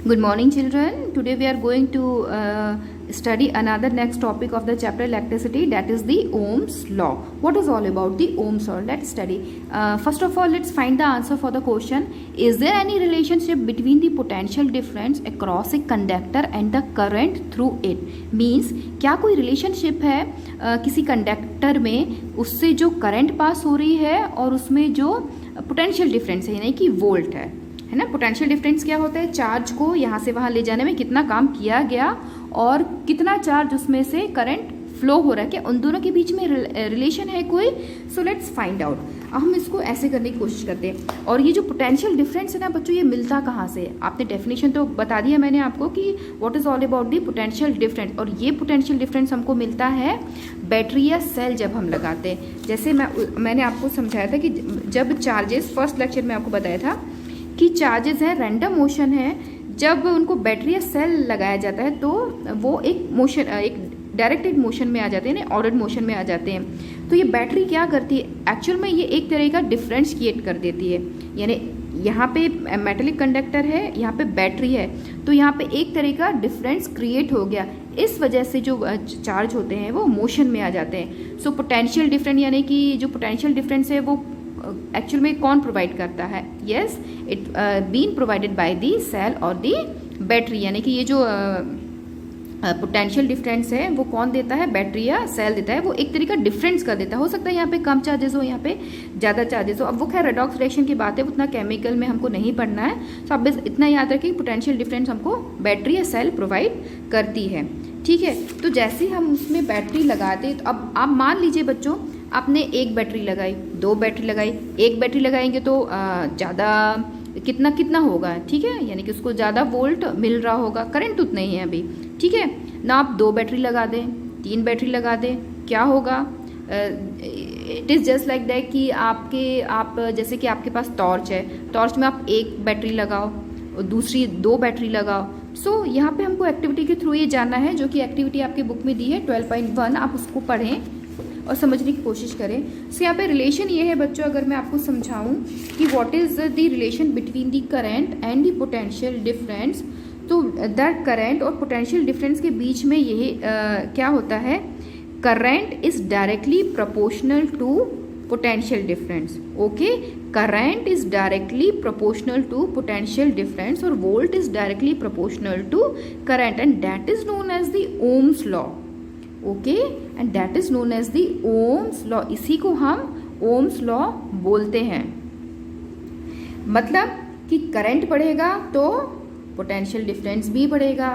Good morning, children. Today we are going to study another next topic of the chapter electricity, that is the Ohm's law. What is all about the Ohm's law? Let's study. First of all, let's find the answer for the question. Is there any relationship between the potential difference across a conductor and the current through it? Means क्या कोई relationship है किसी conductor में उससे जो current pass हो रही है और उसमें जो पोटेंशियल डिफरेंस है यानी कि वोल्ट है ना। पोटेंशियल डिफरेंस क्या होता है? चार्ज को यहाँ से वहाँ ले जाने में कितना काम किया गया और कितना चार्ज उसमें से करंट फ्लो हो रहा है, क्या उन दोनों के बीच में रिलेशन है कोई? So let's find out. हम इसको ऐसे करने की कोशिश करते हैं। और ये जो पोटेंशियल डिफरेंस है ना बच्चों, ये मिलता कहाँ से? आपने डेफिनेशन तो बता दिया मैंने आपको कि what is all about the potential difference. और ये पोटेंशियल डिफरेंस हमको मिलता है बैटरी या सेल जब हम लगाते हैं। जैसे मैंने आपको समझाया था कि जब चार्जेस, फर्स्ट लेक्चर में आपको बताया था कि चार्जेस हैं, रैंडम मोशन है, जब उनको बैटरी या सेल लगाया जाता है तो वो एक मोशन, एक डायरेक्टेड मोशन में आ जाते हैं, ऑर्डर्ड मोशन में आ जाते हैं। तो ये बैटरी क्या करती है? एक्चुअल में ये एक तरह का डिफरेंस क्रिएट कर देती है। यानी यहाँ पे मेटेलिक कंडक्टर है, यहाँ पे बैटरी है, तो यहाँ पे एक तरह का डिफरेंस क्रिएट हो गया। इस वजह से जो चार्ज होते हैं वो मोशन में आ जाते हैं। सो पोटेंशियल डिफरेंस यानी कि जो पोटेंशियल डिफरेंस है वो एक्चुअल में कौन प्रोवाइड करता है? Yes, it been provided by the cell और दी बैटरी। यानी कि ये जो पोटेंशियल डिफरेंस है वो कौन देता है? बैटरी या सेल देता है। वो एक तरीका डिफरेंस कर देता है। हो सकता है यहाँ पे कम चार्जेस हो, यहाँ पे ज़्यादा चार्जेस हो। अब वो खैर रेडॉक्स रिएक्शन की बात है, उतना केमिकल में हमको नहीं पढ़ना है। तो आप बस इतना याद रखें कि पोटेंशियल डिफरेंस हमको बैटरी या सेल प्रोवाइड करती है। ठीक है, तो जैसे हम उसमें बैटरी लगाते, तो अब आप मान लीजिए बच्चों, आपने एक बैटरी लगाई, दो बैटरी लगाई। एक बैटरी लगाएंगे तो ज़्यादा कितना होगा? ठीक है, यानी कि उसको ज़्यादा वोल्ट मिल रहा होगा, करंट उतना ही है अभी। ठीक है ना। आप दो बैटरी लगा दें, तीन बैटरी लगा दें, क्या होगा? It is just like that कि आप जैसे कि आपके पास टॉर्च है, टॉर्च में आप एक बैटरी लगाओ और दूसरी दो बैटरी लगाओ। सो यहाँ पे हमको एक्टिविटी के थ्रू ये जानना है, जो कि एक्टिविटी आपके बुक में दी है 12.1, आप उसको पढ़ें और समझने की कोशिश करें। सो यहाँ पे रिलेशन ये है बच्चों, अगर मैं आपको समझाऊं कि what is the relation between the current and the potential difference, तो दैट करंट और पोटेंशियल डिफरेंस के बीच में यही क्या होता है? Current is directly proportional to potential difference. Okay, current is directly proportional to potential difference और volt is directly proportional to current, and that is known as the Ohm's law. Okay, and that is known as the Ohm's law. इसी को हम Ohm's law बोलते हैं। मतलब कि current बढ़ेगा तो पोटेंशियल डिफरेंस भी बढ़ेगा,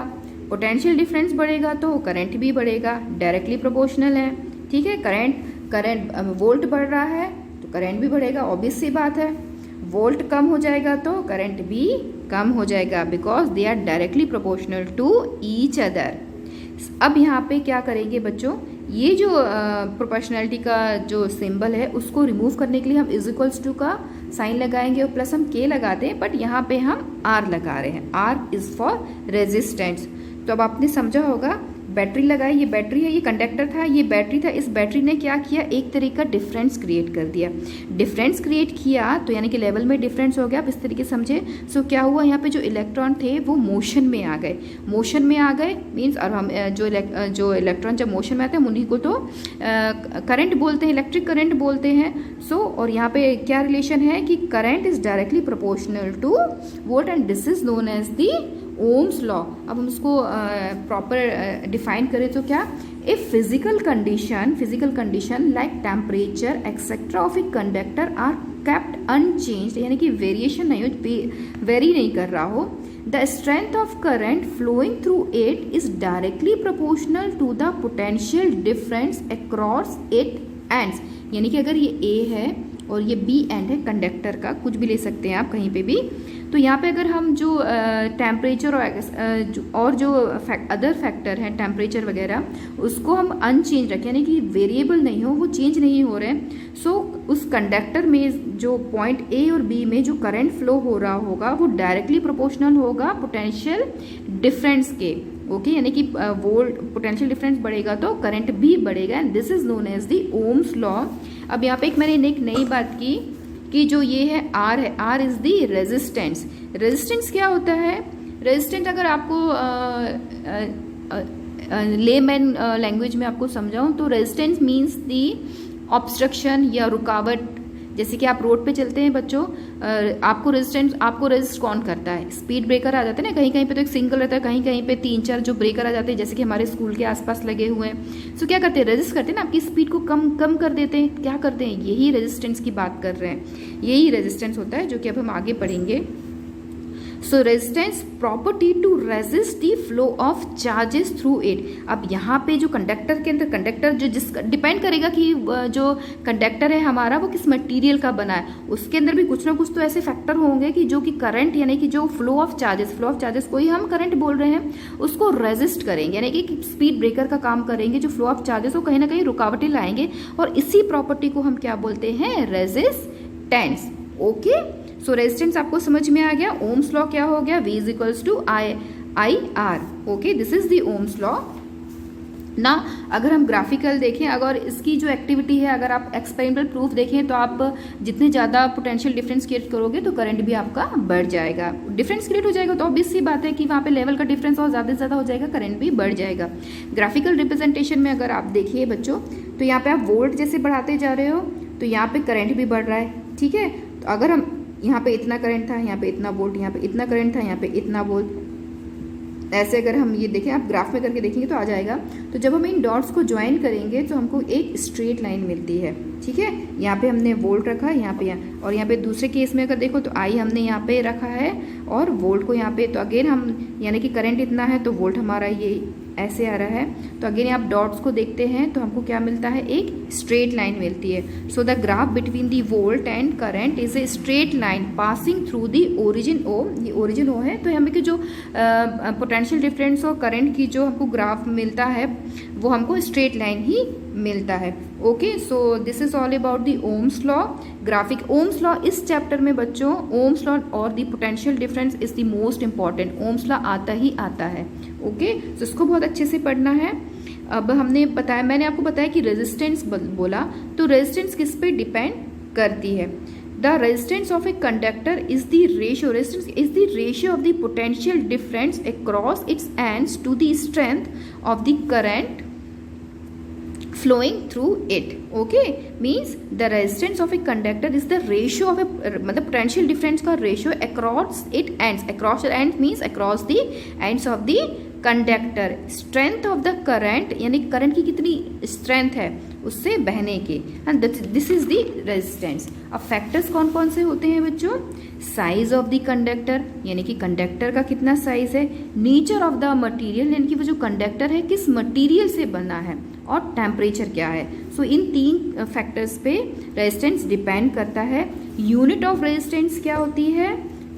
पोटेंशियल डिफरेंस बढ़ेगा तो करंट भी बढ़ेगा, डायरेक्टली प्रोपोर्शनल है। ठीक है, करंट वोल्ट बढ़ रहा है तो करंट भी बढ़ेगा, ऑब्वियस सी बात है। वोल्ट कम हो जाएगा तो करंट भी कम हो जाएगा, because they are directly proportional to each other. अब यहाँ पे क्या करेंगे बच्चों, ये जो प्रोपोर्शनैलिटी का जो सिंबल है उसको रिमूव करने के लिए हम इज इक्वल्स टू का साइन लगाएंगे और प्लस हम के लगाते हैं, बट यहाँ पे हम आर लगा रहे हैं। R is for resistance. तो अब आपने समझा होगा, बैटरी लगाई, ये बैटरी है, ये कंडक्टर था, ये बैटरी था। इस बैटरी ने क्या किया? एक तरह का डिफरेंस क्रिएट कर दिया। डिफरेंस क्रिएट किया तो यानी कि लेवल में डिफरेंस हो गया। आप इस तरीके समझे। सो क्या हुआ? यहाँ पे जो इलेक्ट्रॉन थे वो मोशन में आ गए। मोशन में आ गए मीन्स, और हम जो इलेक्ट्रॉन जब मोशन में आते हैं उन्हीं को तो करंट बोलते हैं, इलेक्ट्रिक करंट बोलते हैं। सो और यहाँ पे क्या रिलेशन है कि current is directly proportional to volt, and this is known as the Ohm's law. अब हम उसको प्रॉपर डिफाइन करें तो क्या? If physical condition like temperature etcetera of a conductor are kept unchanged, यानी कि वेरिएशन नहीं हो, वेरी नहीं कर रहा हो, the strength of current flowing through it is directly proportional to the potential difference across it ends. यानी कि अगर ये ए है और ये बी एंड है कंडक्टर का, कुछ भी ले सकते हैं आप कहीं पे भी, तो यहाँ पे अगर हम जो टेम्परेचर और जो अदर फैक्टर हैं टेम्परेचर वगैरह, उसको हम अनचेंज रखें, यानी कि वेरिएबल नहीं हो, वो चेंज नहीं हो रहे हैं। सो उस कंडक्टर में जो पॉइंट ए और बी में जो करंट फ्लो हो रहा होगा वो डायरेक्टली प्रोपोर्शनल होगा पोटेंशियल डिफरेंस के। ओके, यानी कि वोल्ट पोटेंशियल डिफरेंस बढ़ेगा तो करंट भी बढ़ेगा, and this is known as the Ohm's law. अब यहाँ पे मैंने एक नई बात की कि जो ये है आर है, R is the resistance. Resistance क्या होता है? रेजिस्टेंस अगर आपको लेमैन लैंग्वेज में आपको समझाऊं तो रेजिस्टेंस मीन्स दी ऑब्स्ट्रक्शन या रुकावट। जैसे कि आप रोड पे चलते हैं बच्चों, आपको रेजिस्ट कौन करता है? स्पीड ब्रेकर आ जाते हैं ना, कहीं कहीं पे तो एक सिंगल रहता है, कहीं कहीं पे 3-4 जो ब्रेकर आ जाते हैं, जैसे कि हमारे स्कूल के आसपास लगे हुए हैं। सो क्या करते हैं? रेजिस्ट करते हैं ना, आपकी स्पीड को कम कर देते हैं। क्या करते हैं? यही रेजिस्टेंस की बात कर रहे हैं, यही रेजिस्टेंस होता है जो कि अब हम आगे पढ़ेंगे। So resistance property to resist the flow of charges through it. अब यहाँ पे जो कंडक्टर के अंदर, कंडक्टर जो जिसका डिपेंड करेगा कि जो कंडक्टर है हमारा वो किस मटेरियल का बना है, उसके अंदर भी कुछ ना कुछ तो ऐसे फैक्टर होंगे कि जो कि करंट यानी कि जो फ्लो ऑफ चार्जेस को ही हम करंट बोल रहे हैं, उसको रेजिस्ट करेंगे, यानी कि स्पीड ब्रेकर का काम करेंगे। जो फ्लो ऑफ चार्जेस को कहीं ना कहीं रुकावटें लाएंगे, और इसी प्रॉपर्टी को हम क्या बोलते हैं? रेजिस्टेंस। ओके, सो रेजिस्टेंस आपको समझ में आ गया। ओम्स लॉ क्या हो गया? V is equals to I R. Okay, this is the Ohm's law ना। अगर हम ग्राफिकल देखें, अगर इसकी जो एक्टिविटी है, अगर आप एक्सपेरिमेंटल प्रूफ देखें, तो आप जितने ज़्यादा पोटेंशियल डिफरेंस क्रिएट करोगे तो करंट भी आपका बढ़ जाएगा। डिफरेंस क्रिएट हो जाएगा तो ऑब्वियस सी बात है कि वहाँ पे लेवल का डिफरेंस और ज़्यादा से ज़्यादा हो जाएगा, करंट भी बढ़ जाएगा। ग्राफिकल रिप्रेजेंटेशन में अगर आप देखिए बच्चों, तो यहाँ पे आप वोल्ट जैसे बढ़ाते जा रहे हो तो यहाँ पे करंट भी बढ़ रहा है। ठीक है, तो अगर हम यहाँ पे इतना करंट था, यहाँ पे इतना वोल्ट, यहाँ पे इतना करंट था, यहाँ पे इतना वोल्ट, ऐसे अगर हम ये देखें, आप ग्राफ में करके देखेंगे तो आ जाएगा। तो जब हम इन डॉट्स को ज्वाइन करेंगे तो हमको एक स्ट्रेट लाइन मिलती है। ठीक है, यहाँ पे हमने वोल्ट रखा, यहाँ पे और यहाँ पे दूसरे केस में अगर देखो तो आई हमने यहाँ पे रखा है और वोल्ट को यहाँ पे, तो अगेन हम यानी कि करंट इतना है तो वोल्ट हमारा ये ऐसे आ रहा है। तो अगेन आप डॉट्स को देखते हैं तो हमको क्या मिलता है? एक स्ट्रेट लाइन मिलती है। So the graph between the volt and current is a straight line passing through the origin O. ये ओरिजिन ओ है, तो हमें कि जो पोटेंशियल डिफरेंस और करंट की जो हमको ग्राफ मिलता है वो हमको स्ट्रेट लाइन ही मिलता है। Okay, so this is all about the Ohm's law. Graphic Ohm's law इस चैप्टर में बच्चों, ओम्स लॉ और the potential difference is the most important. Ohm's law आता ही आता है। ओके, तो इसको बहुत अच्छे से पढ़ना है। अब हमने बताया, मैंने आपको बताया कि रेजिस्टेंस बोला, तो रेजिस्टेंस किस पे डिपेंड करती है? The resistance of a conductor is the ratio, resistance is the ratio of the potential difference across its ends to the strength of the current flowing through it. Okay, means the resistance of a conductor is the ratio of a मतलब potential difference का ratio across it ends. Across the ends means across the ends of the conductor. Strength of the current यानी current की कितनी strength है उससे बहने की, and this is the resistance. अब फैक्टर्स कौन कौन से होते हैं बच्चों? साइज ऑफ द कंडक्टर यानी कि कंडक्टर का कितना साइज है, नेचर ऑफ द मटेरियल यानी कि वो जो कंडक्टर है किस मटेरियल से बना है, और टेम्परेचर क्या है। सो इन 3 फैक्टर्स पे रेजिस्टेंस डिपेंड करता है। यूनिट ऑफ रेजिस्टेंस क्या होती है?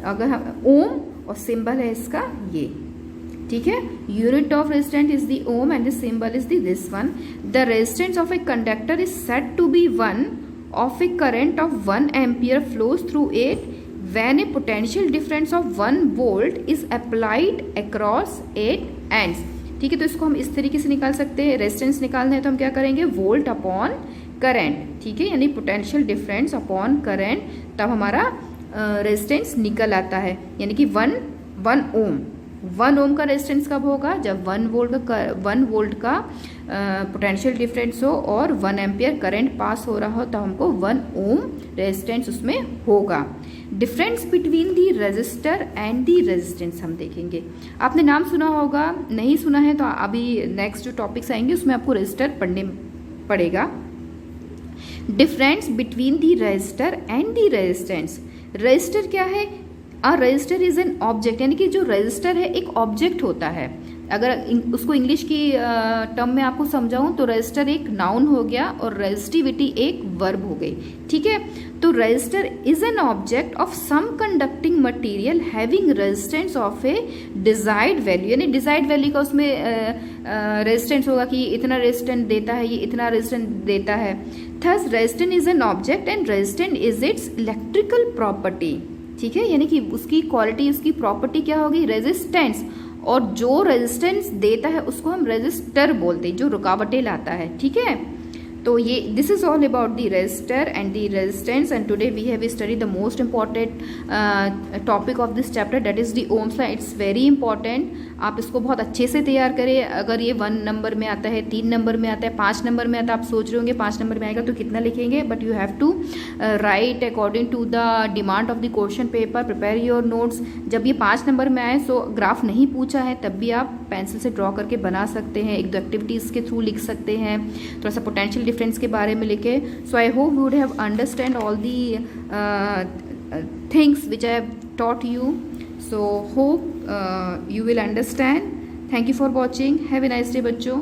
अगर हम ओम, और सिंबल है इसका ये। ठीक है, unit of resistance is the ohm and the symbol is this one. The resistance of a conductor is said to be 1 of a current of 1 ampere flows through it when a potential difference of 1 volt is applied across its ends. ठीक है, तो इसको हम इस तरीके से निकाल सकते हैं। रेजिस्टेंस निकालना है तो हम क्या करेंगे? Volt upon current. ठीक है, यानी पोटेंशियल डिफरेंस अपॉन करंट, तब हमारा रेजिस्टेंस निकल आता है। यानी कि 1 ओम, 1 ओम का रेजिस्टेंस कब होगा? जब 1 वोल्ट का पोटेंशियल डिफरेंस हो और 1 एम्पियर करंट पास हो रहा हो, तो हमको 1 ओम रेजिस्टेंस उसमें होगा। Difference between the resistor and the resistance हम देखेंगे। आपने नाम सुना होगा, नहीं सुना है तो अभी नेक्स्ट जो टॉपिक्स आएंगे उसमें आपको रेजिस्टर पढ़ने पड़ेगा। Difference between the resistor and the resistance. Resistor क्या है? A resistor is an object, यानी कि जो रेजिस्टर है एक ऑब्जेक्ट होता है। अगर उसको इंग्लिश की टर्म में आपको समझाऊं तो रेजिस्टर एक नाउन हो गया और रेजिस्टिविटी एक वर्ब हो गई। ठीक है, तो resistor is an object of some conducting material having resistance of a desired value, यानी डिजायर्ड वैल्यू का उसमें रेजिस्टेंस होगा कि इतना रेजिस्टेंस देता है, ये इतना रेजिस्टेंस देता है। Thus resistance is an object and resistance is it's electrical property. ठीक है, यानी कि उसकी क्वालिटी, उसकी प्रॉपर्टी क्या होगी? रेजिस्टेंस। और जो रेजिस्टेंस देता है उसको हम रेजिस्टर बोलते हैं, जो रुकावटें लाता है। ठीक है, तो ये this is all about the resistor and the resistance, and today we have study the most important topic of this chapter, that is the Ohm's law. It's very important. आप इसको बहुत अच्छे से तैयार करें. अगर ये 1 नंबर में आता है, 3 नंबर में आता है, 5 नंबर में आता है, आप सोच रहे होंगे 5 नंबर में आएगा तो कितना लिखेंगे, but you have to write according to the demand of the question paper. Prepare your notes. जब ये 5 नंबर में आए, सो ग्राफ नहीं पूछा है, तब भी आप पेंसिल से ड्रॉ करके बना सकते हैं, एक दो एक्टिविटीज़ के थ्रू लिख सकते हैं, थोड़ा सा पोटेंशियल डिफरेंस के बारे में लिखे. So I hope you would have understand all the things which I have taught you. So hope you will understand. Thank you for watching. Have a nice day बच्चों.